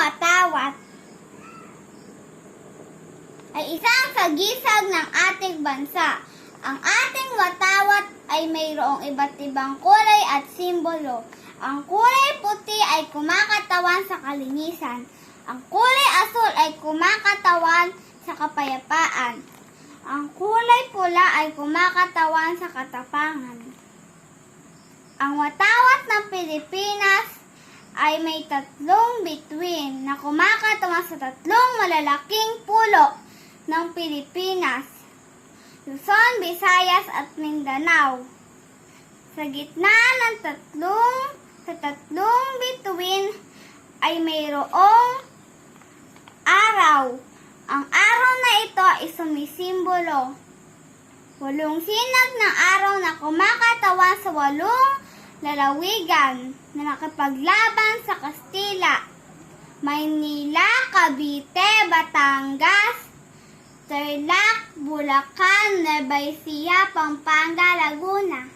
watawat ay isang sagisag ng ating bansa. Ang ating watawat ay mayroong iba't ibang kulay at simbolo. Ang kulay puti ay kumakatawan sa kalinisan. Ang kulay asul ay kumakatawan sa kapayapaan. Ang kulay pula ay kumakatawan sa katapangan. Ang watawat ng Pilipinas ay may tatlong bituin na kumakatawan sa tatlong malalaking pulo ng Pilipinas: Luzon, Visayas at Mindanao. Sa gitna ng tatlong bituin ay mayroong araw. Ang araw na ito ay sumisimbolo 8 sinag ng araw na kumakatawan sa 8 lalawigan na nakipaglaban sa Kastila: Maynila, Cavite, Batangas, Tarlac, Bulacan, Nueva Ecija, Pampanga, Laguna.